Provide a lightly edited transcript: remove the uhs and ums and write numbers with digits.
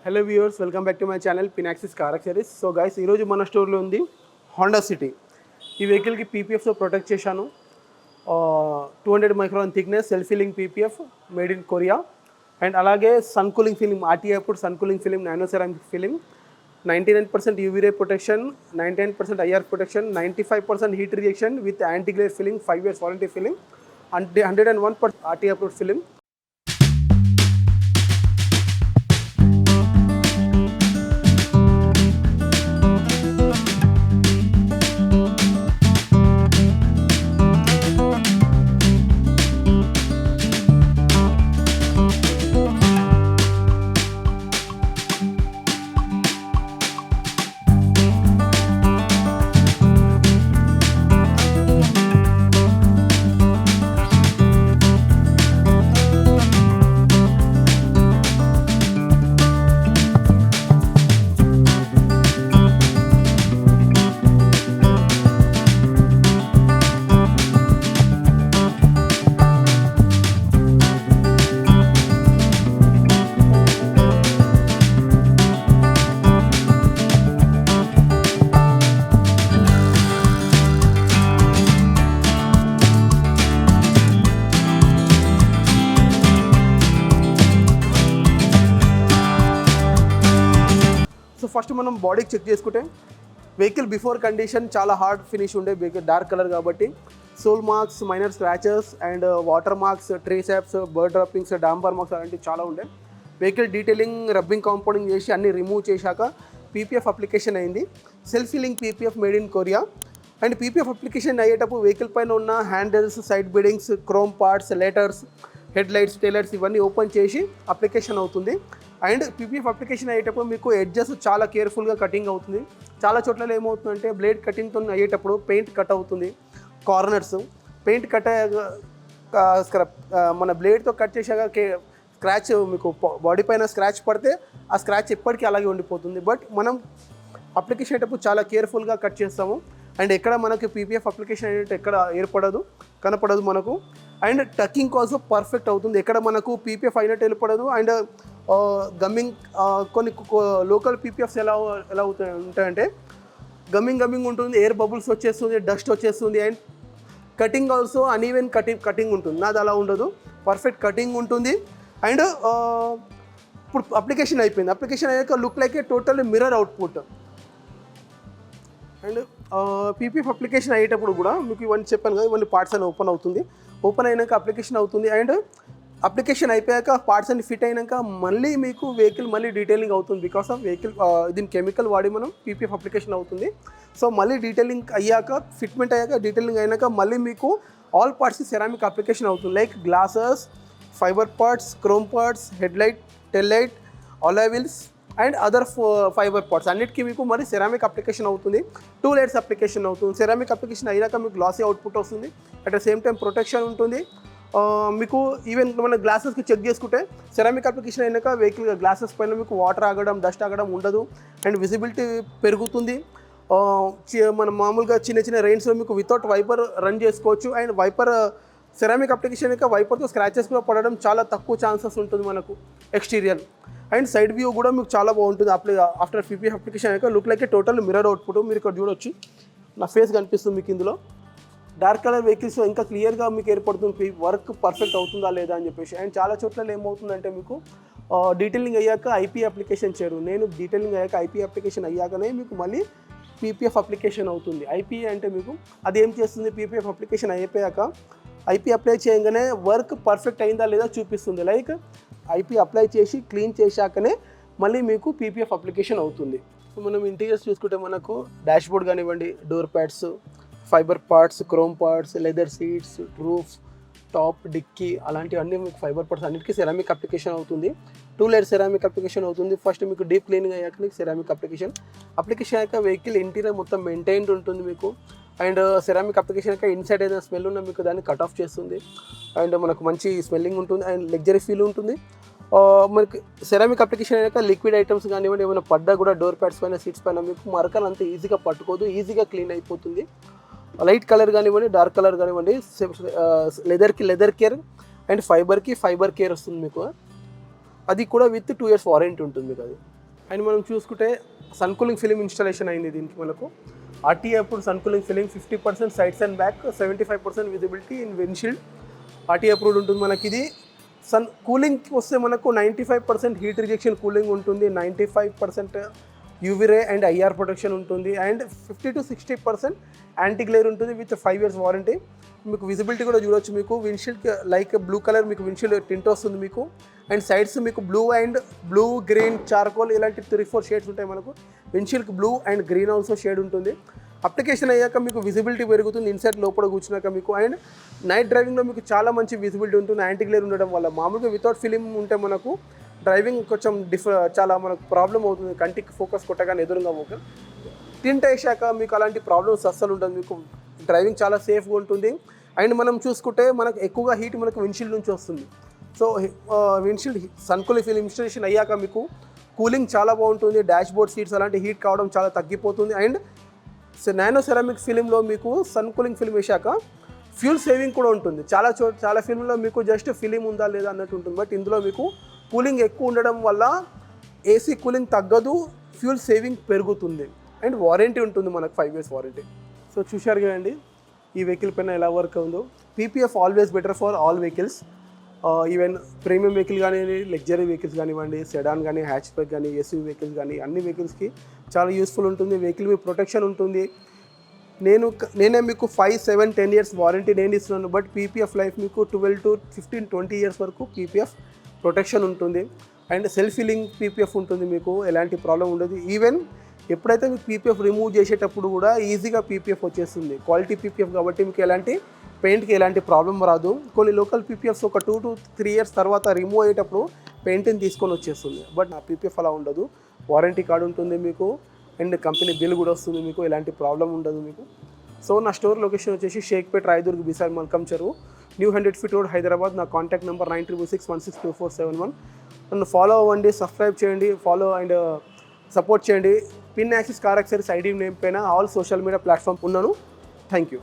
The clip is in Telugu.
Hello viewers, welcome back to my channel పినాక్సిస్ కార్ యాక్సెసరీస్. సో గైస్, ఈరోజు మన స్టోర్లో ఉంది హోండా సిటీ. ఈ వెహికల్కి పీపీఎఫ్తో ప్రొటెక్ట్ చేశాను. 200 micron thickness self filling PPF made in Korea. And అలాగే సన్ కూలింగ్ ఫిలిం, ఆర్టీఐ అప్పుడు sun cooling film, nano ceramic film, 99% UV ray protection, 99% IR protection, 95% heat rejection with anti glare film, 5 years warranty film, 101% RTI approved film. So first మనం బాడీకి చెక్ చేసుకుంటే వెహికల్ బిఫోర్ కండిషన్ చాలా హార్డ్ ఫినిష్ ఉండే, వెహికల్ డార్క్ కలర్ కాబట్టి swirl marks, minor scratches and water marks, tree saps, bird droppings, damper marks అలాంటివి చాలా ఉండే. వెహికల్ డీటెయిలింగ్, రబ్బింగ్, కాంపౌండింగ్ చేసి అన్ని రిమూవ్ చేశాక పీపీఎఫ్ అప్లికేషన్ అయింది. Self filling PPF made in Korea. And PPF application అయ్యేటప్పుడు వెహికల్ పైన ఉన్న handles, side బిడింగ్స్, chrome parts, letters, head lights, tailors ఇవన్నీ ఓపెన్ చేసి అప్లికేషన్ అవుతుంది. అండ్ పీపీఎఫ్ అప్లికేషన్ అయ్యేటప్పుడు మీకు ఎడ్జెస్ చాలా కేర్ఫుల్గా కటింగ్ అవుతుంది. చాలా చోట్ల ఏమవుతుందంటే బ్లేడ్ కటింగ్తో అయ్యేటప్పుడు పెయింట్ కట్ అవుతుంది. కార్నర్స్ పెయింట్ కట్ మన బ్లేడ్తో కట్ చేశాక స్క్రాచ్ మీకు బాడీ పైన స్క్రాచ్ పడితే ఆ స్క్రాచ్ ఎప్పటికీ అలాగే ఉండిపోతుంది. బట్ మనం అప్లికేషన్ అయ్యేటప్పుడు చాలా కేర్ఫుల్గా కట్ చేస్తాము. అండ్ ఎక్కడ మనకి పీపీఎఫ్ అప్లికేషన్ అయ్యేటప్పుడు ఎక్కడ కనపడదు మనకు. అండ్ టకింగ్ కోసం పర్ఫెక్ట్ అవుతుంది, ఎక్కడ మనకు పీపీఎఫ్ అయినట్టు వెళ్ళిపడదు. అండ్ గమ్మింగ్, కొన్ని లోకల్ పీపీఎఫ్స్ ఎలా ఉంటాయంటే గమ్మింగ్ ఉంటుంది, ఎయిర్ బబుల్స్ వచ్చేస్తుంది, డస్ట్ వచ్చేస్తుంది. And cutting also uneven cutting ఉంటుంది. నాది అలా ఉండదు, పర్ఫెక్ట్ కటింగ్ ఉంటుంది. అండ్ ఇప్పుడు అప్లికేషన్ అయిపోయింది. అప్లికేషన్ అయ్యాక look like a total mirror output. And PPF application అయ్యేటప్పుడు కూడా మీకు ఇవన్నీ చెప్పాను కదా, ఇవన్నీ పార్ట్స్ అని ఓపెన్ అయినాక అప్లికేషన్ అవుతుంది. అండ్ అప్లికేషన్ అయిపోయాక పార్ట్స్ అన్ని ఫిట్ అయినాక మళ్ళీ మీకు వెహికల్ మళ్ళీ డీటెయిలింగ్ అవుతుంది. బికాస్ ఆఫ్ వెహికల్ దీని కెమికల్ వాడి మనం పీపీఎఫ్ అప్లికేషన్ అవుతుంది. సో మళ్ళీ డీటెయిలింగ్ అయ్యాక, ఫిట్మెంట్ అయ్యాక, డీటెయిలింగ్ అయినాక మళ్ళీ మీకు ఆల్ పార్ట్స్ సెరామిక్ అప్లికేషన్ అవుతుంది. Like glasses, fibre parts, chrome parts, head light, tell light, alloy wheels and other fibre parts అన్నిటికీ మీకు మరి సెరామిక్ అప్లికేషన్ అవుతుంది. 2 layers అప్లికేషన్ అవుతుంది. సెరామిక్ అప్లికేషన్ అయ్యాక మీకు గ్లాసీ అవుట్పుట్ వస్తుంది. At the same time protection ఉంటుంది. మీకు ఈవెన్ మన గ్లాసెస్కి చెక్ చేసుకుంటే సెరామిక్ అప్లికేషన్ అయినాక వెహికల్ గ్లాసెస్ పైన మీకు వాటర్ ఆగడం, డస్ట్ ఆగడం ఉండదు. అండ్ విజిబిలిటీ పెరుగుతుంది. మన మామూలుగా చిన్న రెయిన్స్లో మీకు వితౌట్ వైపర్ రన్ చేసుకోవచ్చు. అండ్ వైపర్ సెరామిక్ అప్లికేషన్ యొక్క వైపర్తో స్క్రాచెస్ కూడా పడడం చాలా తక్కువ ఛాన్సెస్ ఉంటుంది మనకు ఎక్స్టీరియర్. అండ్ సైడ్ వ్యూ కూడా మీకు చాలా బాగుంటుంది. ఆఫ్టర్ పీపీఎఫ్ అప్లికేషన్ అయ్యాక look like a total mirror output. మీరు ఇక్కడ చూడొచ్చు, నా ఫేస్ కనిపిస్తుంది మీకు ఇందులో. డార్క్ కలర్ వెహికల్స్లో ఇంకా క్లియర్గా మీకు ఏర్పడుతుంది వర్క్ పర్ఫెక్ట్ అవుతుందా లేదా అని చెప్పేసి. అండ్ చాలా చోట్ల ఏమవుతుందంటే మీకు డీటెయిలింగ్ అయ్యాక ఐపీ అప్లికేషన్ చేయరు. నేను డీటెయిలింగ్ అయ్యాక ఐపీ అప్లికేషన్ అయ్యాకనే మీకు మళ్ళీ పీపీఎఫ్ అప్లికేషన్ అవుతుంది. ఐపీ అంటే మీకు అది ఏం చేస్తుంది, పీపీఎఫ్ అప్లికేషన్ అయిపోయాక ఐపీ అప్లై చేయగానే వర్క్ పర్ఫెక్ట్ అయిందా లేదా చూపిస్తుంది. లైక్ ఐపీ అప్లై చేసి క్లీన్ చేశాకనే మళ్ళీ మీకు పీపీఎఫ్ అప్లికేషన్ అవుతుంది. సో మనం ఇంటీరియర్స్ చూసుకుంటే మనకు డాష్ బోర్డ్ కానివ్వండి, door pads, fibre parts, chrome parts, leather seats, roof, top, dicky అలాంటివన్నీ మీకు ఫైబర్ పార్ట్స్ అన్నిటికీ సెరామిక్ అప్లికేషన్ అవుతుంది. 2 layers సెరామిక్ అప్లికేషన్ అవుతుంది. ఫస్ట్ మీకు డీప్ క్లీనింగ్ అయ్యాక మీకు సెరామిక్ అప్లికేషన్ అయ్యాక వెహికల్ ఇంటీరియర్ మొత్తం మెయింటైన్డ్ ఉంటుంది మీకు. అండ్ సెరామిక్ అప్లికేషన్ అయ్యాక ఇన్సైడ్ ఏదైనా స్మెల్ ఉన్నా మీకు దాన్ని కట్ ఆఫ్ చేస్తుంది. అండ్ మనకు మంచి స్మెల్లింగ్ ఉంటుంది అండ్ లగ్జరీ ఫీల్ ఉంటుంది. మనకి సెరామిక్ అప్లికేషన్ అయ్యాక లిక్విడ్ ఐటమ్స్ కానివ్వండి, ఏమైనా పడ్డా కూడా డోర్ ప్యాడ్స్ పైన, సీట్స్ పైన మీకు మరకలు అంత ఈజీగా పట్టుకోదు, ఈజీగా క్లీన్ అయిపోతుంది. లైట్ కలర్ కానివ్వండి, డార్క్ కలర్ కానివ్వండి, leather care and fibre care వస్తుంది మీకు. అది కూడా విత్ 2 years వారంటీ ఉంటుంది మీకు. అది అండ్ మనం చూసుకుంటే సన్ కూలింగ్ ఫిలిం ఇన్స్టాలేషన్ అయింది దీనికి మనకు. ఆర్టీఏ అప్పుడు sun cooling film 50% sides and back, 75% visibility in windshield RTA approved ఉంటుంది మనకి. ఇది సన్ కూలింగ్కి వస్తే మనకు 95% హీట్ రిజెక్షన్ కూలింగ్ ఉంటుంది, 95% UV ray and IR protection ఉంటుంది, అండ్ 50 to 60% యాంటీ గ్లేర్ ఉంటుంది విత్ 5 years వారంటీ. మీకు విజిబిలిటీ కూడా చూడొచ్చు. మీకు విండ్షీల్డ్ లైక్ బ్లూ కలర్ మీకు విండ్షీల్డ్ టింట్ వస్తుంది మీకు. అండ్ సైడ్స్ మీకు బ్లూ గ్రీన్ చార్కోల్ ఇలాంటి 3-4 షేడ్స్ ఉంటాయి మనకు. విండ్షీల్డ్కి blue and green also shade ఉంటుంది. అప్లికేషన్ అయ్యాక మీకు విజిబిలిటీ పెరుగుతుంది ఇన్సైడ్ లోపల కూర్చున్నాక మీకు. అండ్ నైట్ డ్రైవింగ్లో మీకు చాలా మంచి విజిబిలిటీ ఉంటుంది యాంటీ గ్లేర్ ఉండడం వల్ల. మామూలుగా వితౌట్ ఫిలిం ఉంటే మనకు డ్రైవింగ్ కొంచెం చాలా మనకు ప్రాబ్లం అవుతుంది, కంటికి ఫోకస్ కొట్టగానే ఎదురుగా పోక. టింట్ వేసాక మీకు అలాంటి ప్రాబ్లమ్స్ అస్సలు ఉంటుంది. మీకు డ్రైవింగ్ చాలా సేఫ్గా ఉంటుంది. అండ్ మనం చూసుకుంటే మనకు ఎక్కువగా హీట్ మనకు విండ్షీల్డ్ నుంచి వస్తుంది. So windshield sun cooling film installation అయ్యాక మీకు కూలింగ్ చాలా బాగుంటుంది. డాష్ బోర్డ్ సీట్స్ అలాంటి హీట్ కావడం చాలా తగ్గిపోతుంది. అండ్ నానో సెరామిక్ ఫిలింలో మీకు సన్ కూలింగ్ ఫిలిం వేసాక ఫ్యూల్ సేవింగ్ కూడా ఉంటుంది. చాలా ఫిలింలో మీకు జస్ట్ ఫిలిం ఉందా లేదా అన్నట్టు ఉంటుంది. బట్ ఇందులో మీకు కూలింగ్ ఎక్కువ ఉండడం వల్ల ఏసీ కూలింగ్ తగ్గదు, ఫ్యూల్ సేవింగ్ పెరుగుతుంది. అండ్ వారంటీ ఉంటుంది మనకు 5 years వారంటీ. సో చూశారు కదండి ఈ వెహికల్ పైన ఎలా వర్క్ ఉందో. PPF always better for all vehicles, even premium vehicle కానివ్వండి, లగ్జరీ వెహికల్స్ కానివ్వండి, సెడాన్ కానీ, హ్యాచ్ బ్యాక్ కానీ, ఎస్యూవీ వెహికల్స్ కానీ, అన్ని వెహికల్స్కి చాలా యూస్ఫుల్ ఉంటుంది. వెహికల్ మీద ప్రొటెక్షన్ ఉంటుంది. నేనే మీకు 5, 7, 10 years వారంటీ నేను ఇస్తున్నాను. బట్ పీపీఎఫ్ లైఫ్ మీకు 12 to 15, 20 years వరకు పీపీఎఫ్ ప్రొటెక్షన్ ఉంటుంది. అండ్ సెల్ఫ్ ఫీలింగ్ పీపీఎఫ్ ఉంటుంది, మీకు ఎలాంటి ప్రాబ్లం ఉండదు. ఈవెన్ ఎప్పుడైతే మీకు పీపీఎఫ్ రిమూవ్ చేసేటప్పుడు కూడా ఈజీగా పీపీఎఫ్ వచ్చేస్తుంది. క్వాలిటీ పీపీఎఫ్ కాబట్టి మీకు ఎలాంటి పెయింట్కి ఎలాంటి ప్రాబ్లం రాదు. కొన్ని లోకల్ పీపీఎఫ్స్ ఒక 2 to 3 years తర్వాత రిమూవ్ అయ్యేటప్పుడు పెయింట్ని తీసుకొని వచ్చేస్తుంది. బట్ నా పీపీఎఫ్ అలా ఉండదు. వారంటీ కార్డు ఉంటుంది మీకు, అండ్ కంపెనీ బిల్ కూడా వస్తుంది మీకు, ఎలాంటి ప్రాబ్లం ఉండదు మీకు. సో నా స్టోర్ లొకేషన్ వచ్చేసి షేక్పేట్, రాయదుర్గ్, బిసార్, మల్కం చెరువు, న్యూ 100 feet రోడ్, హైదరాబాద్. నా కాంటాక్ట్ నెంబర్ 9666162471. నన్ను ఫాలో అవ్వండి, సబ్స్క్రైబ్ చేయండి, ఫాలో అండ్ సపోర్ట్ చేయండి. Pin axis car accessories ID name పైన ఆల్ సోషల్ మీడియా ప్లాట్ఫామ్ ఉన్నాను. Thank you.